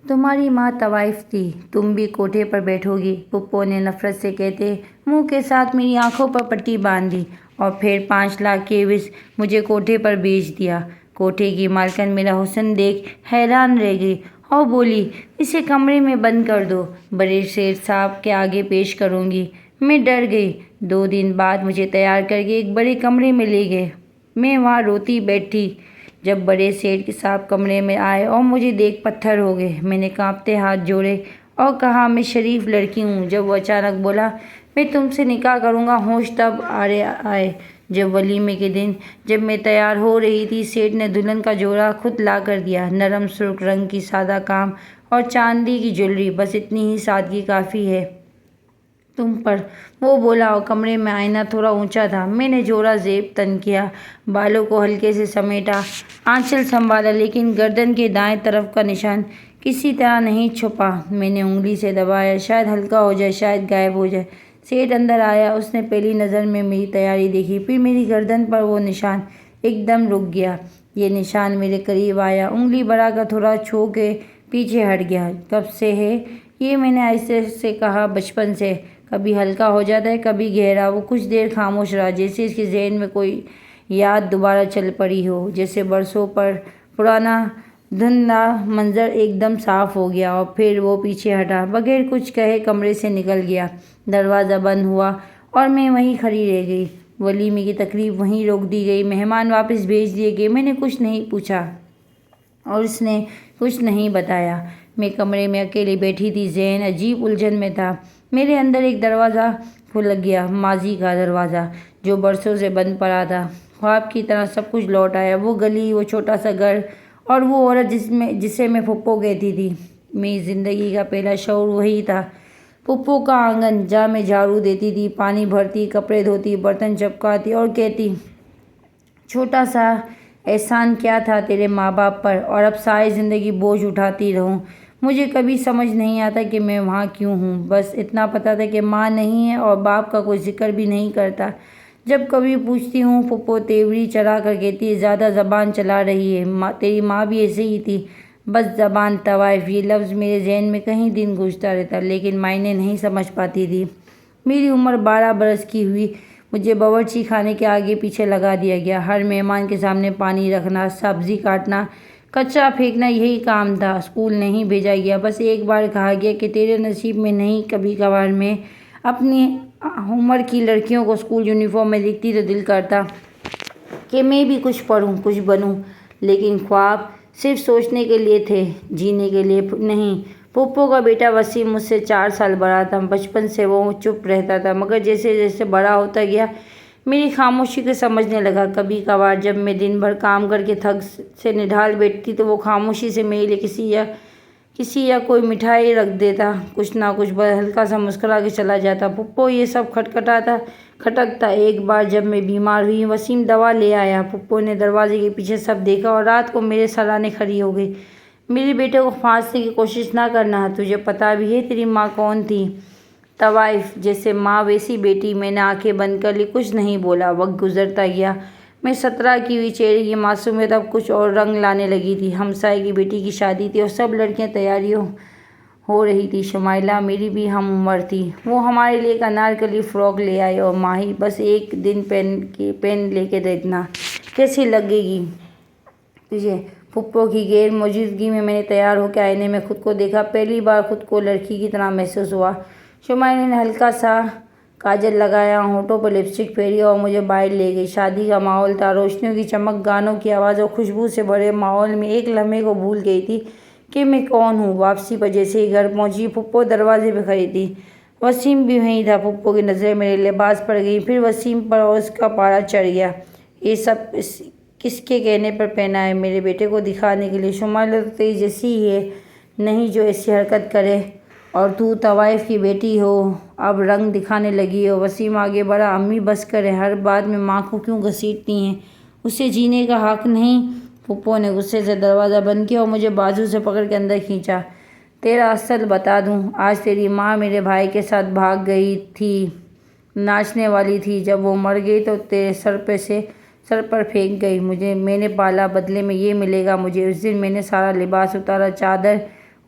تمہاری ماں طوائف تھی، تم بھی کوٹھے پر بیٹھو گی، پھپھو نے نفرت سے کہتے منہ کے ساتھ میری آنکھوں پر پٹی باندھ دی اور پھر 5 لاکھ کے عوض مجھے کوٹھے پر بیچ دیا۔ کوٹھے کی مالکن میرا حسن دیکھ حیران رہ گئی اور بولی، اسے کمرے میں بند کر دو، بڑے سیٹھ صاحب کے آگے پیش کروں گی۔ میں ڈر گئی۔ 2 دن بعد مجھے تیار کر کے ایک بڑے کمرے میں لے گئے۔ میں وہاں روتی بیٹھی۔ جب بڑے سیٹھ صاحب کمرے میں آئے اور مجھے دیکھ پتھر ہو گئے، میں نے کانپتے ہاتھ جوڑے اور کہا، میں شریف لڑکی ہوں۔ جب وہ اچانک بولا، میں تم سے نکاح کروں گا، ہوش تب آئے جب ولیمے کے دن جب میں تیار ہو رہی تھی، سیٹھ نے دلہن کا جوڑا خود لا کر دیا، نرم سرخ رنگ کی سادہ کام اور چاندی کی جویلری، بس اتنی ہی سادگی کافی ہے تم پر، وہ بولا، اور کمرے میں آئینہ تھوڑا اونچا تھا۔ میں نے جوڑا زیب تن کیا، بالوں کو ہلکے سے سمیٹا، آنچل سنبھالا، لیکن گردن کے دائیں طرف کا نشان کسی طرح نہیں چھپا۔ میں نے انگلی سے دبایا، شاید ہلکا ہو جائے، شاید غائب ہو جائے۔ سیٹھ اندر آیا، اس نے پہلی نظر میں میری تیاری دیکھی، پھر میری گردن پر وہ نشان۔ ایک دم رک گیا۔ یہ نشان میرے قریب آیا، انگلی بڑھا کر تھوڑا چھو کے پیچھے ہٹ گیا۔ کب سے ہے یہ؟ میں نے آہستہ سے کہا، بچپن سے۔ کبھی ہلکا ہو جاتا ہے، کبھی گہرا۔ وہ کچھ دیر خاموش رہا، جیسے اس کے ذہن میں کوئی یاد دوبارہ چل پڑی ہو، جیسے برسوں پرانا دھندلا منظر ایک دم صاف ہو گیا، اور پھر وہ پیچھے ہٹا، بغیر کچھ کہے کمرے سے نکل گیا۔ دروازہ بند ہوا اور میں وہیں کھڑی رہ گئی۔ ولیمے کی تقریب وہیں روک دی گئی، مہمان واپس بھیج دیے گئے۔ میں نے کچھ نہیں پوچھا اور اس نے کچھ نہیں بتایا۔ میں کمرے میں اکیلے بیٹھی تھی، ذہن عجیب الجھن میں تھا۔ میرے اندر ایک دروازہ کھل گیا، ماضی کا دروازہ جو برسوں سے بند پڑا تھا۔ خواب کی طرح سب کچھ لوٹ آیا، وہ گلی، وہ چھوٹا سا گھر، اور وہ عورت جسے میں پھپھو کہتی تھی۔ میری زندگی کا پہلا شعور وہی تھا، پھپھو کا آنگن، جہاں میں جھاڑو دیتی تھی، پانی بھرتی، کپڑے دھوتی، برتن چمکاتی اور کہتی، چھوٹا سا احسان کیا تھا تیرے ماں باپ پر، اور اب ساری زندگی بوجھ اٹھاتی رہوں۔ مجھے کبھی سمجھ نہیں آتا کہ میں وہاں کیوں ہوں، بس اتنا پتا تھا کہ ماں نہیں ہے اور باپ کا کوئی ذکر بھی نہیں کرتا۔ جب کبھی پوچھتی ہوں، پھپھو تیوری چلا کر کہتی ہے، زیادہ زبان چلا رہی ہے، تیری ماں بھی ایسے ہی تھی، بس زبان۔ طوائف، یہ لفظ میرے ذہن میں کئی دن گونجتا رہتا، لیکن معنی نہیں سمجھ پاتی تھی۔ میری عمر 12 برس کی ہوئی، مجھے باورچی خانے کے آگے پیچھے لگا دیا گیا۔ ہر مہمان کے سامنے پانی رکھنا، سبزی کاٹنا، کچرا پھینکنا، یہی کام تھا۔ اسکول نہیں بھیجا گیا، بس ایک بار کہا گیا کہ تیرے نصیب میں نہیں۔ کبھی کبھار میں اپنی عمر کی لڑکیوں کو اسکول یونیفارم میں دیکھتی تو دل کرتا کہ میں بھی کچھ پڑھوں، کچھ بنوں، لیکن خواب صرف سوچنے کے لیے تھے، جینے کے لیے نہیں۔ پھپھو کا بیٹا وسیم مجھ سے 4 سال بڑا تھا۔ بچپن سے وہ چپ رہتا تھا، مگر جیسے جیسے بڑا ہوتا گیا، میری خاموشی کو سمجھنے لگا۔ کبھی کبھار جب میں دن بھر کام کر کے تھک سے نڈھال بیٹھتی تو وہ خاموشی سے میرے لیے کسی یا کوئی مٹھائی رکھ دیتا، کچھ نہ کچھ، بس ہلکا سا مسکرا کے چلا جاتا۔ پھپھو یہ سب کھٹکتا۔ ایک بار جب میں بیمار ہوئی، وسیم دوا لے آیا۔ پھپھو نے دروازے کے پیچھے سب دیکھا اور رات کو میرے سرانے کھڑی ہو گئی، میرے بیٹے کو پھانسنے کی کوشش نہ کرنا، تجھے پتا بھی ہے تیری ماں کون تھی؟ طوائف، جیسے ماں ویسی بیٹی۔ میں نے آنکھیں بند کر لی، کچھ نہیں بولا۔ وقت گزرتا گیا، میں 17 کی ہوئی، چہرے کی معصومیت اب کچھ اور رنگ لانے لگی تھی۔ ہمسائے کی بیٹی کی شادی تھی اور سب لڑکیاں تیاریاں ہو رہی تھی۔ شمائلہ میری بھی ہم عمر تھی، وہ ہمارے لیے ایک انارکلی فراک لے آئی، اور ماہی، بس ایک دن پہن لے کے دیکھنا کیسی لگے گی تجھے۔ پھپھو کی غیر موجودگی میں نے تیار ہو کے آئینے میں خود کو دیکھا، پہلی بار خود کو لڑکی کی طرح محسوس ہوا۔ شمائلہ نے ہلکا سا کاجل لگایا، ہونٹوں پر لپسٹک پھیری اور مجھے باہر لے گئی۔ شادی کا ماحول تھا، روشنیوں کی چمک، گانوں کی آواز اور خوشبو سے بھرے ماحول میں ایک لمحے کو بھول گئی تھی کہ میں کون ہوں۔ واپسی پر جیسے ہی گھر پہنچی، پھپھو دروازے پہ کھڑی تھی، وسیم بھی وہیں تھا۔ پھپھو کی نظریں میرے لباس پر گئیں، پھر وسیم پر، اور اس کا پارا چڑھ گیا۔ یہ سب کس کے کہنے پر پہنا ہے؟ میرے بیٹے کو دکھانے کے لیے۔ شمائلہ تو تیری جیسی ہی ہے، نہیں جو ایسی حرکت کرے، اور تو طوائف کی بیٹی ہو، اب رنگ دکھانے لگی ہو۔ وسیم آگے بڑھا، امی بس کریں، ہر بات میں ماں کو کیوں گھسیٹتی ہیں؟ اسے جینے کا حق نہیں؟ پھپھو نے غصے سے دروازہ بند کیا اور مجھے بازو سے پکڑ کے اندر کھینچا۔ تیرا اصل بتا دوں، آج تیری ماں میرے بھائی کے ساتھ بھاگ گئی تھی، ناچنے والی تھی، جب وہ مر گئی تو تیرے سر پر پھینک گئی۔ میں نے پالا، بدلے میں یہ ملے گا مجھے۔ اس دن میں نے سارا لباس اتارا، چادر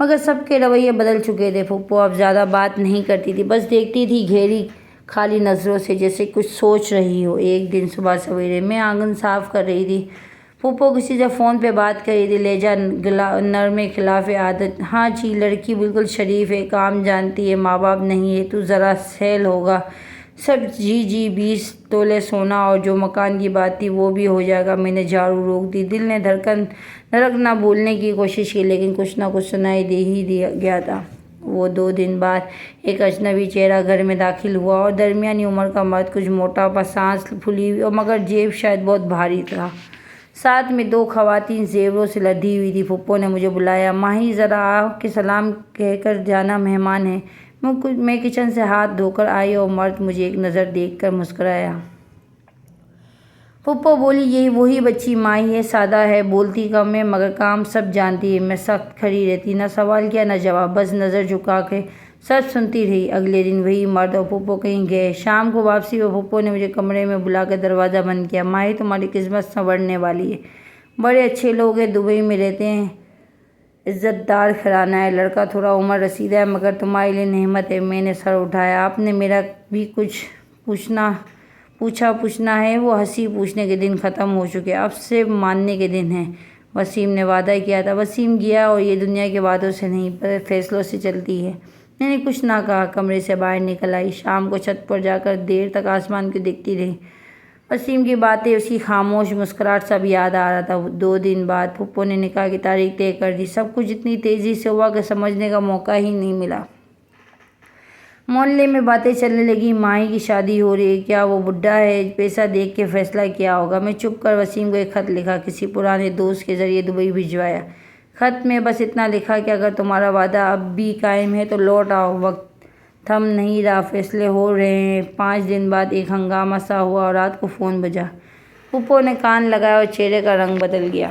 مگر سب کے رویے بدل چکے تھے۔ پھپھو اب زیادہ بات نہیں کرتی تھی، بس دیکھتی تھی گہری خالی نظروں سے، جیسے کچھ سوچ رہی ہو۔ ایک دن صبح سویرے میں آنگن صاف کر رہی تھی، پھپھو کسی سے فون پہ بات کر رہی تھی، لہجہ نرم خلاف عادت۔ ہاں جی، لڑکی بالکل شریف ہے، کام جانتی ہے، ماں باپ نہیں ہے، تو ذرا سیل ہوگا سب۔ جی جی، 20 تولے سونا اور جو مکان کی بات تھی وہ بھی ہو جائے گا۔ میں نے جھاڑو روک دی، دل نے دھڑکنا بھولنے کی کوشش کی، لیکن کچھ نہ کچھ سنائی دے ہی گیا تھا۔ وہ 2 دن بعد ایک اجنبی چہرہ گھر میں داخل ہوا، اور درمیانی عمر کا مرد، کچھ موٹا پا، سانس پھولی ہوئی، اور مگر جیب شاید بہت بھاری تھا۔ ساتھ میں 2 خواتین زیوروں سے لدی ہوئی تھیں۔ پھپھو نے مجھے بلایا، ماہی ذرا آ کے سلام کہہ کر جانا، مہمان ہیں۔ میں کچن سے ہاتھ دھو کر آئی اور مرد مجھے ایک نظر دیکھ کر مسکرایا۔ پھپھو بولی، یہی وہی بچی ماہی ہے، سادہ ہے، بولتی کم ہے، مگر کام سب جانتی ہے۔ میں سخت کھڑی رہتی، نہ سوال کیا نہ جواب، بس نظر جھکا کے سب سنتی رہی۔ اگلے دن وہی مرد اور پھپھو کہیں گئے۔ شام کو واپسی میں پھپھو نے مجھے کمرے میں بلا کر دروازہ بند کیا۔ ماہی، تمہاری قسمت سنورنے والی ہے، بڑے اچھے لوگ ہیں، دبئی میں رہتے ہیں، عزت دار گھرانہ ہے، لڑکا تھوڑا عمر رسیدہ ہے، مگر تمہارے لیے نعمت ہے۔ میں نے سر اٹھایا، آپ نے میرا بھی کچھ پوچھنا ہے؟ وہ ہنسی، پوچھنے کے دن ختم ہو چکے، اب سے ماننے کے دن ہیں۔ وسیم نے وعدہ کیا تھا۔ وسیم گیا، اور یہ دنیا کی باتوں سے نہیں، فیصلوں سے چلتی ہے۔ میں نے کچھ نہ کہا، کمرے سے باہر نکل آئی۔ شام کو چھت پر جا کر دیر تک آسمان کو دیکھتی رہی۔ وسیم کی باتیں، اس کی خاموش مسکراہٹ، سب یاد آ رہا تھا۔ 2 دن بعد پھپھو نے نکاح کی تاریخ طے کر دی۔ سب کچھ اتنی تیزی سے ہوا کہ سمجھنے کا موقع ہی نہیں ملا۔ محلے میں باتیں چلنے لگیں، ماہی کی شادی ہو رہی ہے، کیا وہ بڈھا ہے، پیسہ دیکھ کے فیصلہ کیا ہوگا۔ میں چپ کر وسیم کو ایک خط لکھا، کسی پرانے دوست کے ذریعے دبئی بھجوایا۔ خط میں بس اتنا لکھا کہ اگر تمہارا وعدہ اب بھی قائم ہے تو لوٹ آؤ، وقت تھم نہیں رہا، فیصلے ہو رہے ہیں۔ 5 دن بعد ایک ہنگامہ سا ہوا اور رات کو فون بجا۔ پھپھو نے کان لگایا اور چہرے کا رنگ بدل گیا۔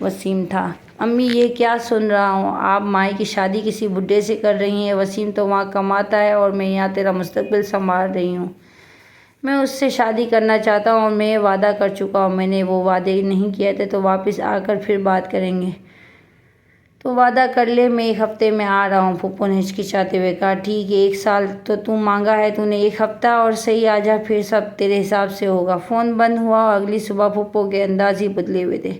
وسیم تھا۔ امی، یہ کیا سن رہا ہوں، آپ ماہی کی شادی کسی بڈھے سے کر رہی ہیں؟ وسیم تو وہاں کماتا ہے اور میں یہاں تیرا مستقبل سنبھال رہی ہوں۔ میں اس سے شادی کرنا چاہتا ہوں اور میں وعدہ کر چکا ہوں۔ میں نے وہ وعدے نہیں کیے تھے تو واپس آ کر پھر بات کریں گے۔ تو وعدہ کر لے، میں 1 ہفتے میں آ رہا ہوں۔ پھپھو نے ہچکچاتے ہوئے کہا، ٹھیک ہے، 1 سال تو مانگا ہے تو نے، 1 ہفتہ اور صحیح آ جا، پھر سب تیرے حساب سے ہوگا۔ فون بند ہوا اور اگلی صبح پھپھو کے انداز ہی بدلے ہوئے تھے۔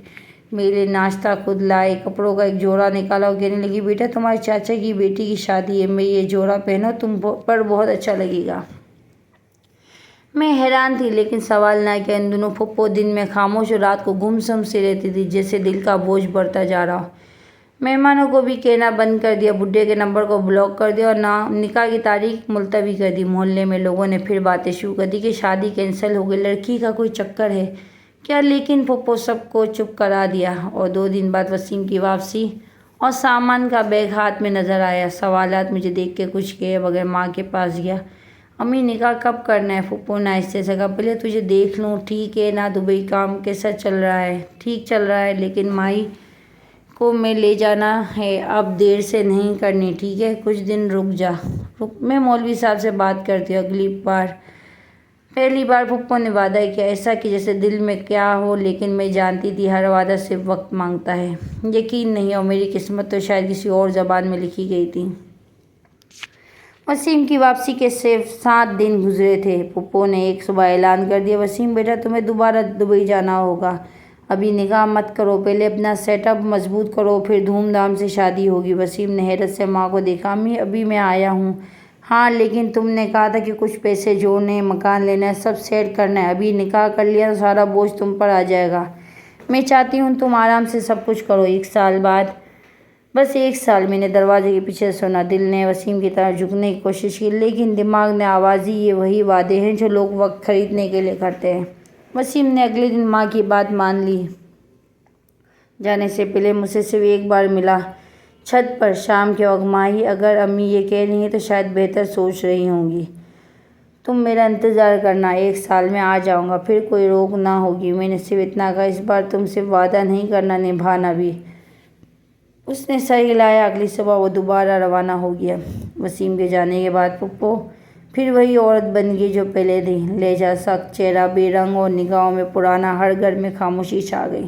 میرے لیے ناشتہ خود لائے، کپڑوں کا ایک جوڑا نکالا اور کہنے لگی، بیٹا تمہارے چاچا کی بیٹی کی شادی ہے، میں یہ جوڑا پہنو، تم پر بہت اچھا لگے گا۔ میں حیران تھی لیکن سوال نہ کیا۔ ان دنوں پھپھو دن میں خاموش اور رات کو گمسم سی رہتی تھی، جیسے دل کا بوجھ بڑھتا جا رہا ہو۔ مہمانوں کو بھی کہنا بند کر دیا، بڈھے کے نمبر کو بلاک کر دیا اور نکاح کی تاریخ ملتوی کر دی۔ محلے میں لوگوں نے پھر باتیں شروع کر دی کہ شادی کینسل ہو گئی، لڑکی کا کوئی چکر ہے کیا، لیکن پھپھو سب کو چپ کرا دیا۔ اور 2 دن بعد وسیم کی واپسی اور سامان کا بیگ ہاتھ میں نظر آیا۔ سوالات مجھے دیکھ کے کچھ کہے بغیر ماں کے پاس گیا۔ امی، نکاح کب کرنا ہے؟ پھپھو نے آہستہ سے کہا، پہلے تجھے دیکھ لوں، ٹھیک ہے نا؟ دبئی کام کیسا چل رہا ہے؟ ٹھیک چل رہا ہے، لیکن ماہی کو میں لے جانا ہے، اب دیر سے نہیں کرنی، ٹھیک ہے؟ کچھ دن رک جا۔ میں مولوی صاحب سے بات کرتی ہوں۔ پہلی بار پھپھو نے وعدہ کیا، ایسا کہ جیسے دل میں کیا ہو، لیکن میں جانتی تھی ہر وعدہ صرف وقت مانگتا ہے۔ یقین نہیں، اور میری قسمت تو شاید کسی اور زبان میں لکھی گئی تھی۔ وسیم کی واپسی کے صرف 7 دن گزرے تھے۔ پھپھو نے ایک صبح اعلان کر دیا، وسیم بیٹا تمہیں دوبارہ دبئی جانا ہوگا، ابھی نکاح مت کرو، پہلے اپنا سیٹ اپ مضبوط کرو، پھر دھوم دھام سے شادی ہوگی۔ وسیم نے حیرت سے ماں کو دیکھا، امی ابھی میں آیا ہوں۔ ہاں، لیکن تم نے کہا تھا کہ کچھ پیسے جوڑنے ہیں، مکان لینا ہے، سب سیٹ کرنا ہے، ابھی نکاح کر لیا تو سارا بوجھ تم پر آ جائے گا۔ میں چاہتی ہوں تم آرام سے سب کچھ کرو۔ 1 سال بعد، بس 1 سال، میں نے دروازے کے پیچھے سنا۔ دل نے وسیم کی طرف جھکنے کی کوشش کی، لیکن دماغ نے آواز دی، یہ وہی وعدے ہیں جو لوگ وقت خریدنے کے لیے کرتے ہیں۔ وسیم نے اگلے دن ماں کی بات مان لی۔ جانے سے پہلے مجھ سے صرف 1 بار ملا، چھت پر شام کے وقت۔ ماہی، اگر امی یہ کہہ رہی ہیں تو شاید بہتر سوچ رہی ہوں گی، تم میرا انتظار کرنا، 1 سال میں آ جاؤں گا، پھر کوئی روک نہ ہوگی۔ میں نے صرف اتنا کہا، اس بار تم صرف وعدہ نہیں کرنا، نبھانا بھی۔ اس نے سر ہلایا۔ اگلی صبح وہ دوبارہ روانہ ہو گیا۔ وسیم کے جانے کے بعد پھپھو پھر وہی عورت بن گئی جو پہلے تھی، لہجہ سخت، چہرہ بے رنگ اور نگاہوں میں پرانا۔ ہر گھر میں خاموشی چھا گئی۔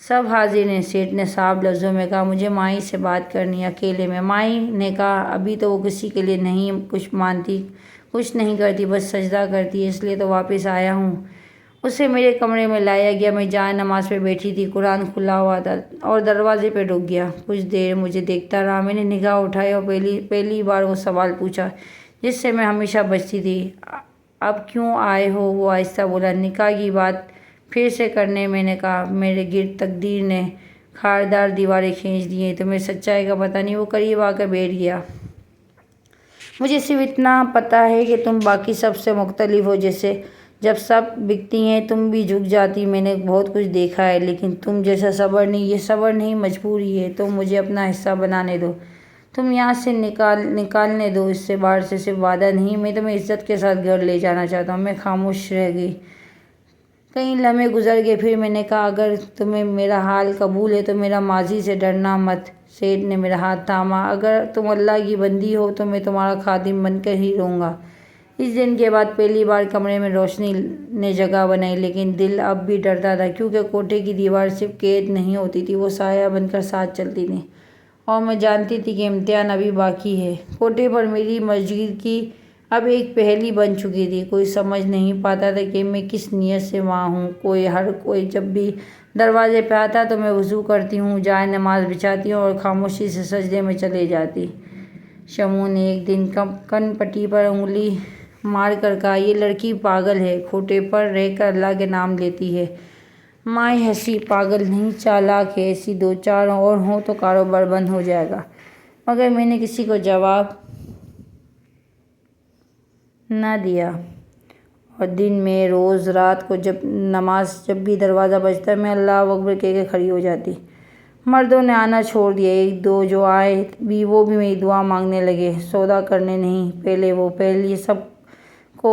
سب حاضر ہیں، سیٹھ نے صاف لفظوں میں کہا۔ مجھے مائی سے بات کرنی ہے اکیلے میں۔ مائی نے کہا ابھی تو وہ کسی کے لیے نہیں کچھ مانتی، کچھ نہیں کرتی، بس سجدہ کرتی ہے، اس لیے تو واپس آیا ہوں۔ اسے میرے کمرے میں لایا گیا۔ میں جائے نماز پہ بیٹھی تھی، قرآن کھلا ہوا تھا اور دروازے پہ رک گیا۔ کچھ دیر مجھے دیکھتا رہا۔ میں نے نگاہ اٹھائی اور پہلی بار وہ سوال پوچھا جس سے میں ہمیشہ بچتی تھی۔ اب کیوں آئے ہو؟ وہ آہستہ بولا۔ نکاح کی بات پھر سے کرنے۔ میں نے کہا میرے گرد تقدیر نے خاردار دیواریں کھینچ دی ہیں، تمہیں سچائی کا پتہ نہیں۔ وہ قریب آ کر بیٹھ گیا۔ مجھے صرف اتنا پتہ ہے کہ تم باقی سب سے مختلف ہو، جیسے جب سب بکتی ہیں تم بھی جھک جاتی۔ میں نے بہت کچھ دیکھا ہے لیکن تم جیسا صبر نہیں۔ یہ صبر نہیں، مجبوری ہے۔ تم مجھے اپنا حصہ بنانے دو، تم یہاں سے نکالنے دو۔ اس سے باہر سے صرف وعدہ نہیں، میں تمہیں عزت کے ساتھ گھر لے جانا چاہتا ہوں۔ میں خاموش رہ گئی۔ کئی لمحے گزر گئے، پھر میں نے کہا اگر تمہیں میرا حال قبول ہے تو میرا ماضی سے ڈرنا مت۔ سیٹھ نے میرا ہاتھ تھاما۔ اگر تم اللہ کی بندی ہو تو میں تمہارا خادم بن کر ہی رہوں گا۔ اس دن کے بعد پہلی بار کمرے میں روشنی نے جگہ بنائی، لیکن دل اب بھی ڈرتا تھا، کیونکہ کوٹھے کی دیوار صرف قید نہیں ہوتی تھی، وہ سایہ بن کر ساتھ چلتی تھی۔ اور میں جانتی تھی کہ امتحان ابھی باقی ہے۔ کوٹھے پر میری موجودگی اب ایک پہیلی بن چکی تھی۔ کوئی سمجھ نہیں پاتا تھا کہ میں کس نیت سے وہاں ہوں۔ ہر کوئی جب بھی دروازے پہ آتا تو میں وضو کرتی ہوں، جائے نماز بچھاتی ہوں اور خاموشی سے سجدے میں چلے جاتی۔ شمو نے ایک دن کن پٹی پر انگلی مار کر کہا یہ لڑکی پاگل ہے، کوٹھے پر رہ کر اللہ کے نام لیتی ہے۔ مائی ہنسی۔ پاگل نہیں، چالاک ہے، ایسی دو چار اور ہوں تو کاروبار بند ہو جائے گا۔ مگر میں نے کسی کو جواب نہ دیا، اور دن میں روز رات کو جب بھی دروازہ بجتا میں اللہ اکبر کہہ کے کھڑی ہو جاتی۔ مردوں نے آنا چھوڑ دیا۔ ایک دو جو آئے وہ بھی میری دعا مانگنے لگے، سودا کرنے نہیں۔ پہلے سب کو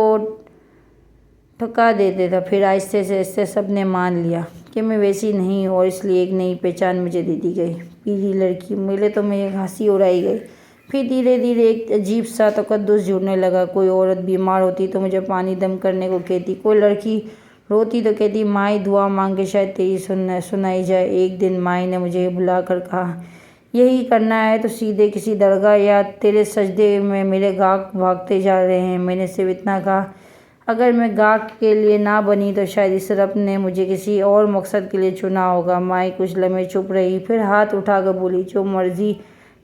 ٹھکا دیتے تھا، پھر آہستہ سے سب نے مان لیا کہ میں ویسی نہیں ہوں، اور اس لیے ایک نئی پہچان مجھے دے دی گئی، پیلی لڑکی۔ پہلے تو میں ہنسی اڑائی گئی، پھر دھیرے دھیرے ایک عجیب سا تقدس جڑنے لگا۔ کوئی عورت بیمار ہوتی تو مجھے پانی دم کرنے کو کہتی، کوئی لڑکی روتی تو کہتی مائی دعا مانگ کے شاید تیری سنائی جائے۔ ایک دن مائی نے مجھے بلا کر کہا یہی کرنا ہے تو سیدھے کسی درگاہ، یا تیرے سجدے میں میرے گاہک بھاگتے جا رہے ہیں۔ میں نے صرف اتنا کہا اگر میں گاہک کے لیے نہ بنی تو شاید اس رب نے مجھے کسی اور مقصد کے لیے چنا ہوگا۔ مائی کچھ لمحے چپ رہی، پھر ہاتھ اٹھا کر بولی جو مرضی،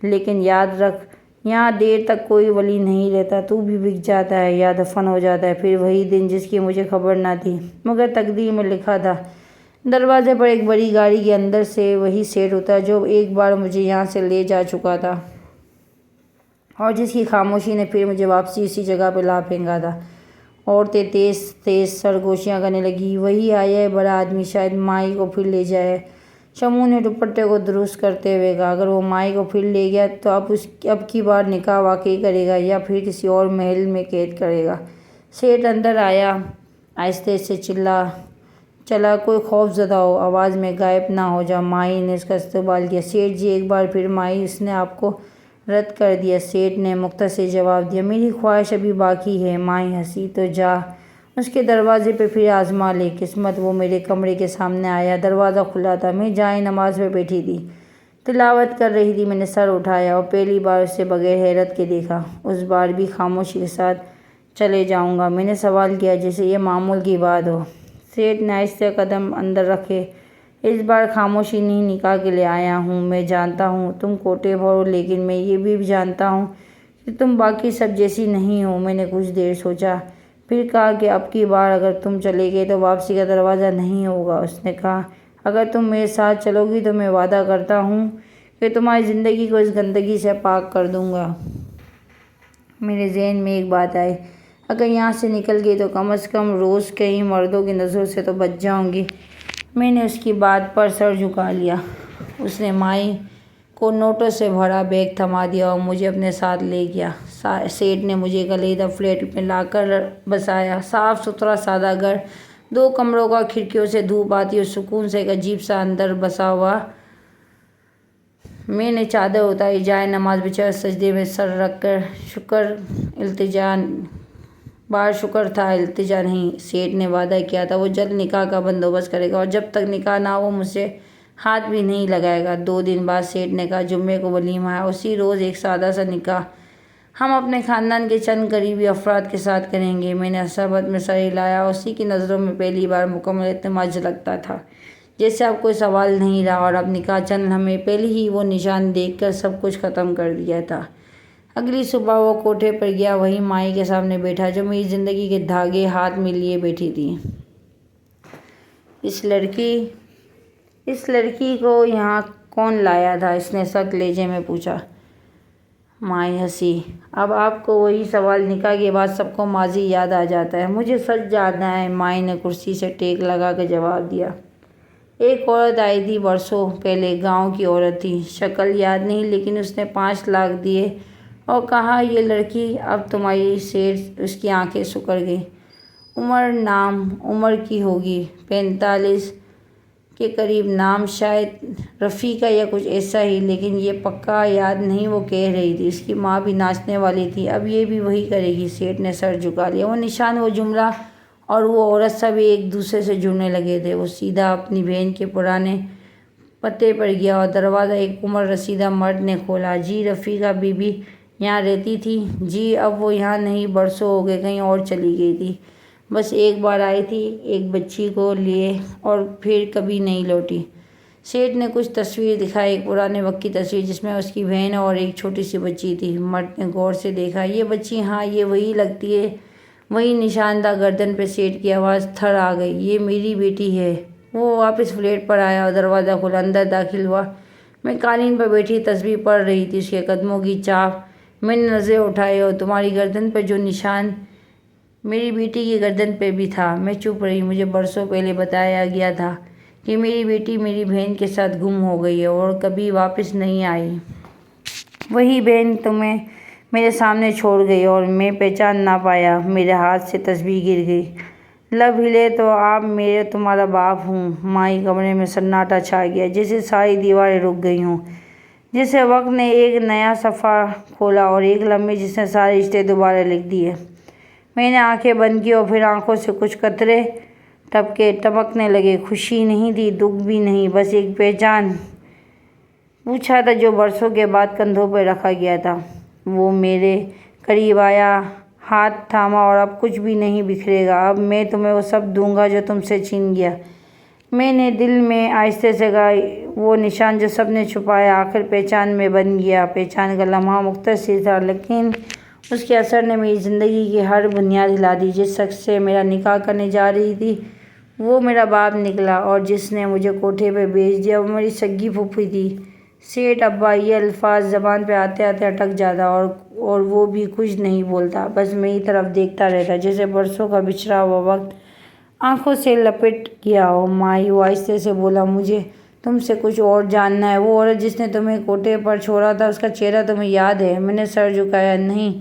لیکن یاد رکھ یہاں دیر تک کوئی ولی نہیں رہتا، تو بھی بک جاتا ہے یا دفن ہو جاتا ہے۔ پھر وہی دن جس کی مجھے خبر نہ تھی مگر تقدیر میں لکھا تھا۔ دروازے پر ایک بڑی گاڑی کے اندر سے وہی سیٹھ اترا جو ایک بار مجھے یہاں سے لے جا چکا تھا، اور جس کی خاموشی نے پھر مجھے واپسی اسی جگہ پہ لا پھینکا تھا۔ عورتیں تیز تیز سرگوشیاں کرنے لگی، وہی آیا ہے بڑا آدمی، شاید مائی کو پھر لے جائے۔ شمو نے دوپٹے کو درست کرتے ہوئے کہا اگر وہ مائی کو پھر لے گیا تو اب کی بار نکاح واقعی کرے گا یا پھر کسی اور محل میں قید کرے گا۔ سیٹھ اندر آیا، آہستہ سے چلا کوئی خوف زدہ ہو، آواز میں غائب نہ ہو جا۔ مائی نے اس کا استقبال کیا۔ سیٹھ جی ایک بار پھر مائی، اس نے آپ کو رد کر دیا؟ سیٹھ نے مختصر جواب دیا میری خواہش ابھی باقی ہے۔ مائی ہنسی۔ تو جا اس کے دروازے پہ پھر آزما لے قسمت۔ وہ میرے کمرے کے سامنے آیا، دروازہ کھلا تھا، میں جائے نماز پہ بیٹھی تھی، تلاوت کر رہی تھی۔ میں نے سر اٹھایا اور پہلی بار اسے بغیر حیرت کے دیکھا۔ اس بار بھی خاموشی کے ساتھ چلے جاؤں گا؟ میں نے سوال کیا جیسے یہ معمول کی بات ہو۔ سیٹھ نے آہستہ قدم اندر رکھے۔ اس بار خاموشی نہیں، نکاح کے لیے آیا ہوں۔ میں جانتا ہوں تم کوٹھے پر ہو، لیکن میں یہ بھی جانتا ہوں کہ تم باقی سب جیسی نہیں ہو۔ میں نے کچھ دیر سوچا، پھر کہا کہ اب کی بار اگر تم چلے گئے تو واپسی کا دروازہ نہیں ہوگا۔ اس نے کہا اگر تم میرے ساتھ چلو گی تو میں وعدہ کرتا ہوں کہ تمہاری زندگی کو اس گندگی سے پاک کر دوں گا۔ میرے ذہن میں ایک بات آئی، اگر یہاں سے نکل گئی تو کم از کم روز کئی مردوں کی نظروں سے تو بچ جاؤں گی۔ میں نے اس کی بات پر سر جھکا لیا۔ اس نے مائی کو نوٹوں سے بھرا بیگ تھما دیا اور مجھے اپنے ساتھ لے گیا۔ سیٹھ نے مجھے ایک علیحدہ فلیٹ میں لا کر بسایا، صاف ستھرا سادہ گھر، 2 کمروں کا، کھڑکیوں سے دھوپ آتی اور سکون سے ایک عجیب سا اندر بسا ہوا۔ میں نے چادر اتاری، جائے نماز بچھا کر سجدے میں سر رکھ کر شکر تھا، التجا نہیں۔ سیٹھ نے وعدہ کیا تھا وہ جلد نکاح کا بندوبست کرے گا، اور جب تک نکاح نہ ہو مجھ سے ہاتھ بھی نہیں لگائے گا۔ 2 دن بعد سیٹھ نے کہا جمعے کو ولیمہ ہے، اسی روز ایک سادہ سا نکاح ہم اپنے خاندان کے چند قریبی افراد کے ساتھ کریں گے۔ میں نے صحبت میں سر ہلایا، اسی کی نظروں میں پہلی بار مکمل اعتماد جھلکتا تھا، جیسے اب کوئی سوال نہیں رہا، اور اب نکاح چند لمحے پہلے ہی وہ نشان دیکھ کر سب کچھ ختم کر دیا تھا۔ اگلی صبح وہ کوٹھے پر گیا، وہی مائی کے سامنے بیٹھا جو میری زندگی کے دھاگے ہاتھ میں لیے بیٹھی تھی۔ اس لڑکی کو یہاں کون لایا تھا؟ اس نے سخت لہجے میں پوچھا۔ مائی ہنسی۔ اب آپ کو وہی سوال، نکاح کے بعد سب کو ماضی یاد آ جاتا ہے۔ مجھے سچ جاننا ہے، مائی نے کرسی سے ٹیک لگا کر جواب دیا۔ ایک عورت آئی تھی برسوں پہلے، گاؤں کی عورت تھی، شکل یاد نہیں، لیکن اس نے 5 لاکھ دیے اور کہا یہ لڑکی اب تمہاری۔ سیٹھ اس کی آنکھیں سکڑ گئیں۔ عمر کی ہوگی 45 کے قریب، نام شاید رفیقہ یا کچھ ایسا ہی، لیکن یہ پکا یاد نہیں۔ وہ کہہ رہی تھی اس کی ماں بھی ناچنے والی تھی، اب یہ بھی وہی کرے گی۔ سیٹھ نے سر جھکا لیا۔ وہ نشان، وہ جملہ اور وہ عورت سب ایک دوسرے سے جڑنے لگے تھے۔ وہ سیدھا اپنی بہن کے پرانے پتے پر گیا اور دروازہ ایک عمر رسیدہ مرد نے کھولا۔ جی رفیقہ بی بی یہاں رہتی تھی؟ جی اب وہ یہاں نہیں، برسوں ہو گئے، کہیں اور چلی گئی تھی۔ بس ایک بار آئی تھی ایک بچی کو لیے اور پھر کبھی نہیں لوٹی۔ سیٹھ نے کچھ تصویر دکھائی، ایک پرانے وقت کی تصویر جس میں اس کی بہن اور ایک چھوٹی سی بچی تھی۔ مرد نے غور سے دیکھا۔ یہ بچی؟ ہاں یہ وہی لگتی ہے، وہی نشان تھا گردن پہ۔ سیٹھ کی آواز تھر آ گئی۔ یہ میری بیٹی ہے۔ وہ واپس فلیٹ پر آیا اور دروازہ کھولا، اندر داخل ہوا۔ میں قالین پر بیٹھی تسبیح پڑھ رہی تھی، اس کے قدموں کی چاپ میں نے نظریں اٹھائی، اور تمہاری گردن پر جو نشان میری بیٹی کی گردن پہ بھی تھا۔ میں چپ رہی۔ مجھے برسوں پہلے بتایا گیا تھا کہ میری بیٹی میری بہن کے ساتھ گم ہو گئی ہے اور کبھی واپس نہیں آئی۔ وہی بہن تمہیں میرے سامنے چھوڑ گئی اور میں پہچان نہ پایا۔ میرے ہاتھ سے تسبیح گر گئی۔ لب ہلے تو آپ میں تمہارا باپ ہوں۔ مائی کمرے میں سناٹا چھا گیا، جیسے ساری دیواریں رک گئی ہوں، جیسے وقت نے ایک نیا صفحہ کھولا اور ایک لمحے جس نے سارے رشتے دوبارہ لکھ دیے۔ میں نے آنکھیں بند کی اور پھر آنکھوں سے کچھ قطرے ٹپکنے لگے۔ خوشی نہیں تھی، دکھ بھی نہیں، بس ایک پہچان پوچھا تھا جو برسوں کے بعد کندھوں پہ رکھا گیا تھا۔ وہ میرے قریب آیا، ہاتھ تھاما۔ اور اب کچھ بھی نہیں بکھرے گا، اب میں تمہیں وہ سب دوں گا جو تم سے چھین گیا۔ میں نے دل میں آہستہ سے کہا، وہ نشان جو سب نے چھپایا آخر پہچان میں بن گیا۔ پہچان کا لمحہ مختصر تھا، لیکن اس کے اثر نے میری زندگی کی ہر بنیاد ہلا دی۔ جس شخص سے میرا نکاح کرنے جا رہی تھی وہ میرا باپ نکلا، اور جس نے مجھے کوٹھے پہ بھیج دیا وہ میری سگی پھوپھی تھی۔ سیٹھ ابا، یہ الفاظ زبان پہ آتے آتے اٹک جاتا، اور وہ بھی کچھ نہیں بولتا، بس میری طرف دیکھتا رہتا، جیسے برسوں کا بچھڑا ہوا وقت آنکھوں سے لپٹ گیا ہو۔ مائی، وہ آہستہ سے بولا، مجھے تم سے کچھ اور جاننا ہے۔ وہ عورت جس نے تمہیں کوٹھے پر چھوڑا تھا، اس کا چہرہ تمہیں یاد ہے؟ میں نے سر جھکایا۔ نہیں،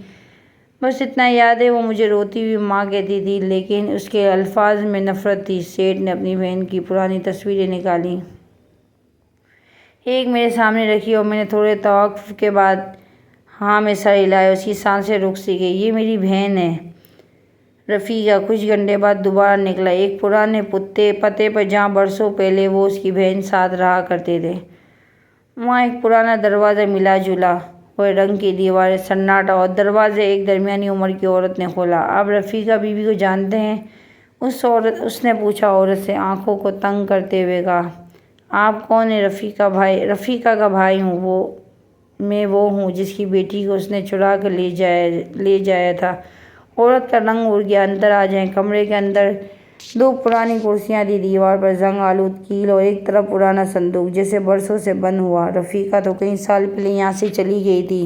بس اتنا یاد ہے وہ مجھے روتی ہوئی ماں کہتی تھی، لیکن اس کے الفاظ میں نفرت تھی۔ سیٹھ نے اپنی بہن کی پرانی تصویریں نکالیں، ایک میرے سامنے رکھی، اور میں نے تھوڑے توقف کے بعد ہاں میں سر ہلایا۔ اس کی سانسیں رک سی گئی۔ یہ میری بہن ہے رفیقہ۔ کچھ گھنٹے بعد دوبارہ نکلا، ایک پرانے پتے پر جہاں برسوں پہلے وہ اس کی بہن ساتھ رہا کرتے تھے۔ وہاں ایک پرانا دروازہ ملا جلا ہوئے، رنگ کی دیواریں، سناٹا، اور دروازے ایک درمیانی عمر کی عورت نے کھولا۔ آپ رفیقہ بی بی کو جانتے ہیں؟ اس نے پوچھا، عورت سے آنکھوں کو تنگ کرتے ہوئے کہا۔ آپ کون ہیں؟ رفیقہ کا بھائی ہوں۔ میں وہ ہوں جس کی بیٹی کو اس نے چرا کر لے جایا تھا۔ عورت کا رنگ اڑ گیا۔ اندر آ جائیں۔ کمرے کے اندر 2 پرانی کرسیاں تھیں، دیوار پر زنگ آلود کیل، اور ایک طرف پرانا صندوق جیسے برسوں سے بند ہوا۔ رفیقہ تو کئی سال پہلے یہاں سے چلی گئی تھی۔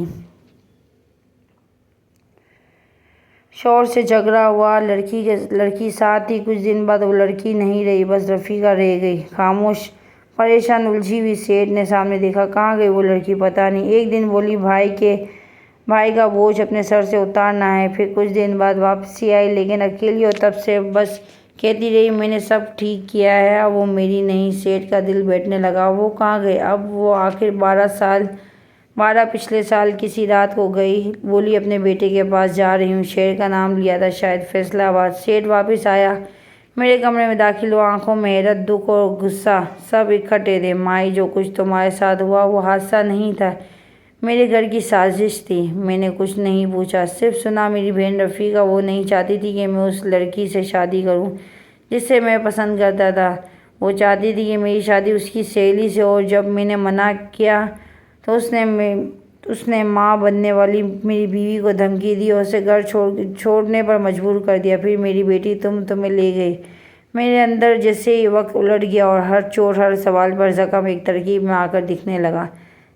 شوہر سے جھگڑا ہوا، لڑکی ساتھ تھی۔ کچھ دن بعد وہ لڑکی نہیں رہی، بس رفیقہ رہ گئی، خاموش، پریشان، الجھی ہوئی۔ سیٹھ نے سامنے دیکھا۔ کہاں گئی وہ لڑکی؟ پتہ نہیں۔ ایک دن بولی بھائی کا بوجھ اپنے سر سے اتارنا ہے۔ پھر کچھ دن بعد واپسی آئی، لیکن اکیلی، اور تب سے بس کہتی رہی، میں نے سب ٹھیک کیا ہے، اب وہ میری نہیں۔ سیٹھ کا دل بیٹھنے لگا۔ وہ کہاں گئے؟ اب وہ آخر 12 پچھلے سال کسی رات کو گئی۔ بولی اپنے بیٹے کے پاس جا رہی ہوں۔ شہر کا نام لیا تھا، شاید فیصل آباد۔ سیٹھ واپس آیا، میرے کمرے میں داخل ہوا، آنکھوں میں حیرت، دکھ اور غصہ سب اکٹھے تھے۔ مائی، جو کچھ تمہارے ساتھ ہوا وہ حادثہ نہیں تھا، میرے گھر کی سازش تھی۔ میں نے کچھ نہیں پوچھا، صرف سنا میری بہن رفیقہ وہ نہیں چاہتی تھی کہ میں اس لڑکی سے شادی کروں جس سے میں پسند کرتا تھا۔ وہ چاہتی تھی کہ میری شادی اس کی سہیلی سے، اور جب میں نے منع کیا تو اس نے ماں بننے والی میری بیوی کو دھمکی دی اور اسے گھر چھوڑنے پر مجبور کر دیا۔ پھر میری بیٹی تمہیں لے گئی۔ میرے اندر جیسے ہی وقت الٹ گیا اور ہر چوٹ، ہر سوال پر زخم ایک ترکیب میں آ کر دکھنے لگا۔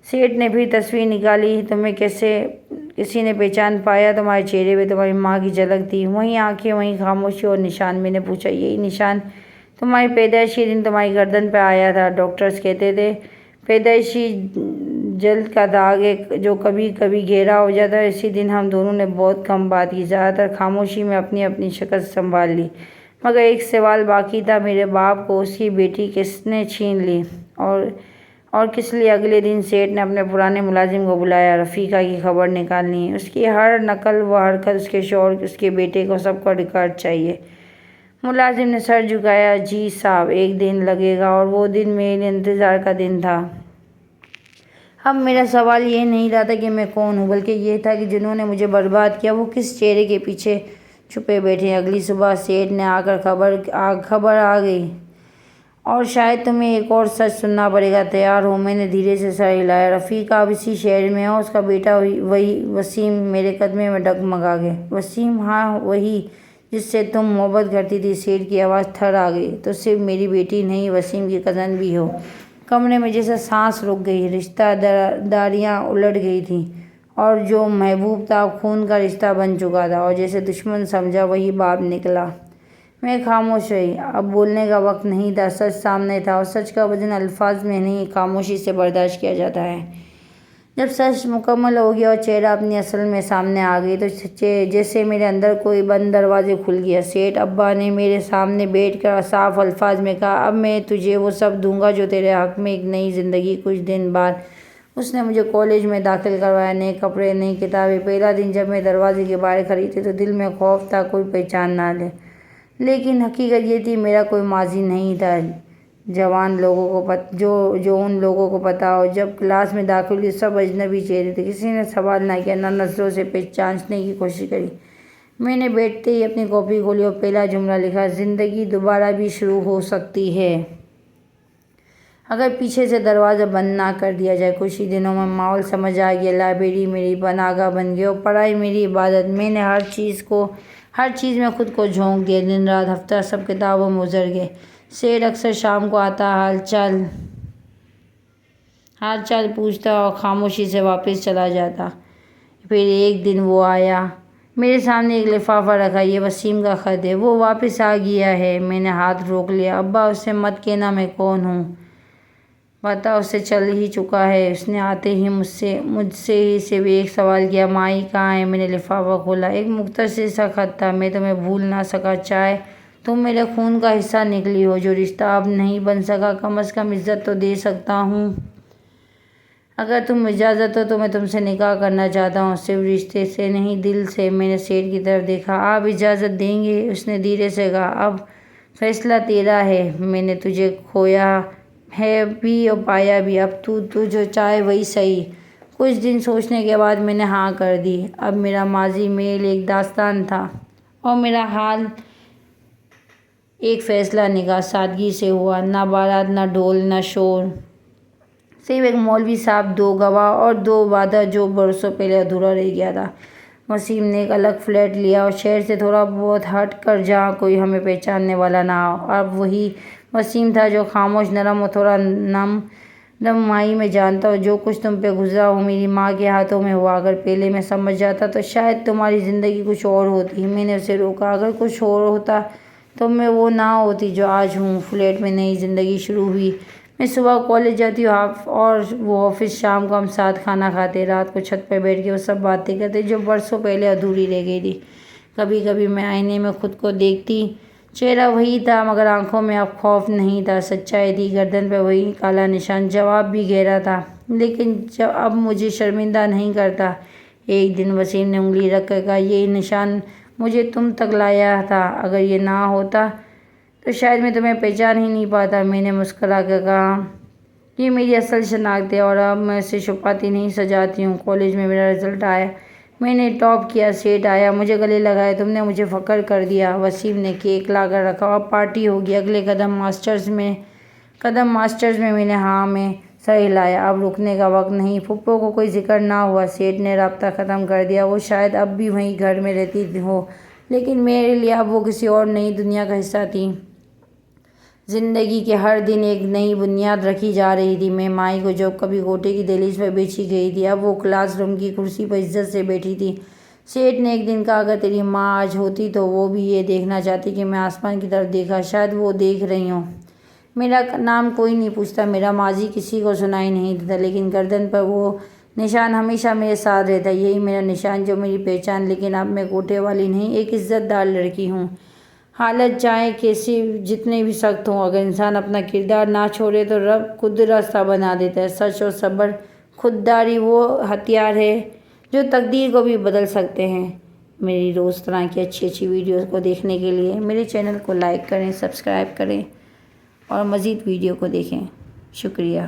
سیٹھ نے پھر تصویر نکالی۔ تمہیں کسی نے پہچان پایا؟ تمہارے چہرے پہ تمہاری ماں کی جھلک تھی، وہی آنکھیں، وہی خاموشی اور نشان۔ میں نے پوچھا، یہی نشان تمہاری پیدائشی دن تمہاری گردن پہ آیا تھا؟ ڈاکٹرز کہتے تھے پیدائشی جلد کا داغ ہے جو کبھی کبھی گہرا ہو جاتا ہے۔ اسی دن ہم دونوں نے بہت کم بات کی، زیادہ تر خاموشی میں اپنی اپنی شکل سنبھال لی۔ مگر ایک سوال باقی تھا، میرے باپ کو اس کی بیٹی کس نے چھین لی اور کس لیے؟ اگلے دن سیٹھ نے اپنے پرانے ملازم کو بلایا۔ رفیقہ کی خبر نکالنی ہے، اس کی ہر نقل و حرکت، اس کے شوہر، اس کے بیٹے کو، سب کا ریکارڈ چاہیے۔ ملازم نے سر جھکایا۔ جی صاحب، ایک دن لگے گا، اور وہ دن میرے لیے انتظار کا دن تھا۔ اب میرا سوال یہ نہیں رہا تھا کہ میں کون ہوں، بلکہ یہ تھا کہ جنہوں نے مجھے برباد کیا وہ کس چہرے کے پیچھے چھپے بیٹھے ہیں۔ اگلی صبح سیٹھ نے آ کر خبر آ گئی، اور شاید تمہیں ایک اور سچ سننا پڑے گا۔ تیار ہو؟ میں نے دھیرے سے سر ہلایا۔ رفیقہ اب اسی شہر میں ہے، اس کا بیٹا وہی وسیم۔ میرے قدمے میں ڈگمگا گئے۔ وسیم؟ ہاں وہی جس سے تم محبت کرتی تھی۔ سیٹھ کی آواز تھر آ گئی۔ تو صرف میری بیٹی نہیں، وسیم کی کزن بھی ہو۔ کمرے میں جیسے سانس رک گئی، رشتہ داریاں الٹ گئی تھیں، اور جو محبوب تھا اب خون کا رشتہ بن چکا تھا، اور جیسے دشمن سمجھا وہی باپ نکلا۔ میں خاموش رہی۔ اب بولنے کا وقت نہیں تھا، سچ سامنے تھا، اور سچ کا وزن الفاظ میں نہیں، خاموشی سے برداشت کیا جاتا ہے۔ جب سچ مکمل ہو گیا اور چہرہ اپنی اصل میں سامنے آ گئی تو جیسے میرے اندر کوئی بند دروازے کھل گیا۔ سیٹھ ابا نے میرے سامنے بیٹھ کر صاف الفاظ میں کہا، اب میں تجھے وہ سب دوں گا جو تیرے حق میں، ایک نئی زندگی۔ کچھ دن بعد اس نے مجھے کالج میں داخل کروایا، نئے کپڑے، نئی کتابیں۔ پہلا دن جب میں دروازے کے باہر کھڑی تھی تو دل میں خوف تھا کوئی پہچان نہ لے، لیکن حقیقت یہ تھی میرا کوئی ماضی نہیں تھا جو ان لوگوں کو پتا ہو۔ جب کلاس میں داخل ہوئی سب اجنبی چہرے تھے، کسی نے سوال نہ کیا، نہ نظروں سے پہچاننے کی کوشش کری۔ میں نے بیٹھتے ہی اپنی کاپی کھولی اور پہلا جملہ لکھا، زندگی دوبارہ بھی شروع ہو سکتی ہے اگر پیچھے سے دروازہ بند نہ کر دیا جائے۔ کچھ ہی دنوں میں ماحول سمجھ آ گیا، لائبریری میری پناہگاہ بن گئی اور پڑھائی میری عبادت۔ میں نے ہر چیز میں خود کو جھونک دیا، دن رات، ہفتہ سب کتابوں میں گزر گئے۔ سیٹھ اکثر شام کو آتا، حال چال پوچھتا اور خاموشی سے واپس چلا جاتا۔ پھر ایک دن وہ آیا، میرے سامنے ایک لفافہ رکھا، یہ وسیم کا خط ہے، وہ واپس آ گیا ہے۔ میں نے ہاتھ روک لیا۔ ابا، اس سے مت کہنا میں کون ہوں، پتہ اسے چل ہی چکا ہے۔ اس نے آتے ہی مجھ سے ہی صرف ایک سوال کیا، مائی کہاں ہے؟ میں نے لفافہ کھولا، ایک مختصر سا خط تھا، میں تمہیں بھول نہ سکا، چاہے تم میرے خون کا حصہ نکلی ہو۔ جو رشتہ اب نہیں بن سکا، کم از کم عزت تو دے سکتا ہوں۔ اگر تم اجازت ہو تو میں تم سے نکاح کرنا چاہتا ہوں، صرف رشتے سے نہیں، دل سے۔ میں نے سیٹھ کی طرف دیکھا۔ آپ اجازت دیں گے؟ اس نے دھیرے سے کہا، اب فیصلہ تیرا ہے۔ میں نے تجھے کھویا ہے بھی اور پایا بھی، اب تو جو چاہے وہی صحیح۔ کچھ دن سوچنے کے بعد میں نے ہاں کر دی۔ اب میرا ماضی میرے لیے ایک داستان تھا، اور میرا حال ایک فیصلہ نکاح سادگی سے ہوا، نہ بارات، نہ ڈھول، نہ شور، صرف ایک مولوی صاحب، دو گواہ اور دو وعدہ جو برسوں پہلے ادھورا رہ گیا تھا۔ وسیم نے ایک الگ فلیٹ لیا اور شہر سے تھوڑا بہت ہٹ کر، جہاں کوئی ہمیں پہچاننے والا نہ ہو۔ اب وہی وسیم تھا جو خاموش، نرم اور تھوڑا نم مائی میں جانتا ہو جو کچھ تم پہ گزرا وہ میری ماں کے ہاتھوں میں ہوا۔ اگر پہلے میں سمجھ جاتا تو شاید تمہاری زندگی کچھ اور ہوتی۔ میں نے اسے روکا، اگر کچھ اور ہوتا تو میں وہ نہ ہوتی جو آج ہوں۔ فلیٹ میں نئی زندگی شروع ہوئی۔ میں صبح کالج جاتی اور وہ آفس، شام کو ہم ساتھ کھانا کھاتے، رات کو چھت پہ بیٹھ کے وہ سب باتیں کرتے جو برسوں پہلے ادھوری رہ گئی تھی۔ کبھی کبھی میں آئینے میں خود کو دیکھتی، چہرہ وہی تھا مگر آنکھوں میں اب خوف نہیں تھا، سچائی تھی، گردن پہ وہی کالا نشان، جواب بھی گہرا تھا لیکن اب مجھے شرمندہ نہیں کرتا۔ ایک دن وسیم نے انگلی رکھ کر کہا، یہ نشان مجھے تم تک لایا تھا، اگر یہ نہ ہوتا تو شاید میں تمہیں پہچان ہی نہیں پاتا۔ میں نے مسکرا کر کہا، یہ میری اصل شناخت ہے اور اب میں اسے چھپاتی نہیں سجاتی ہوں۔ کالج میں میرا رزلٹ آیا، میں نے ٹاپ کیا، سیٹ آیا، مجھے گلے لگائے، تم نے مجھے فخر کر دیا۔ وسیم نے کیک لا کر رکھا، اب پارٹی ہوگی۔ اگلے قدم ماسٹرز میں میں نے ہاں میں سر ہلایا۔ اب رکنے کا وقت نہیں۔ پھپھو کو کوئی ذکر نہ ہوا، سیٹ نے رابطہ ختم کر دیا۔ وہ شاید اب بھی وہیں گھر میں رہتی ہو، لیکن میرے لیے اب وہ کسی اور نئی دنیا کا حصہ تھی۔ زندگی کے ہر دن ایک نئی بنیاد رکھی جا رہی تھی۔ میں مائی کو جو کبھی کوٹے کی دہلیز پر بیچی گئی تھی، اب وہ کلاس روم کی کرسی پر عزت سے بیٹھی تھی۔ سیٹ نے ایک دن کہا، اگر تیری ماں آج ہوتی تو وہ بھی یہ دیکھنا چاہتی کہ میں آسمان کی طرف دیکھا۔ شاید وہ دیکھ رہی ہوں۔ میرا نام کوئی نہیں پوچھتا، میرا ماضی کسی کو سنائی نہیں دیتا، لیکن گردن پر وہ نشان ہمیشہ میرے ساتھ رہتا ہے۔ یہی میرا نشان، جو میری پہچان۔ لیکن اب میں کوٹے والی نہیں، ایک عزت دار لڑکی ہوں۔ حالت چاہے کیسی جتنے بھی سخت ہوں، اگر انسان اپنا کردار نہ چھوڑے تو رب خود راستہ بنا دیتا ہے۔ سچ اور صبر، خودداری وہ ہتھیار ہے جو تقدیر کو بھی بدل سکتے ہیں۔ میری روز طرح کی اچھی ویڈیوز کو دیکھنے کے لیے میرے چینل کو لائک کریں، سبسکرائب کریں اور مزید ویڈیو کو دیکھیں۔ شکریہ۔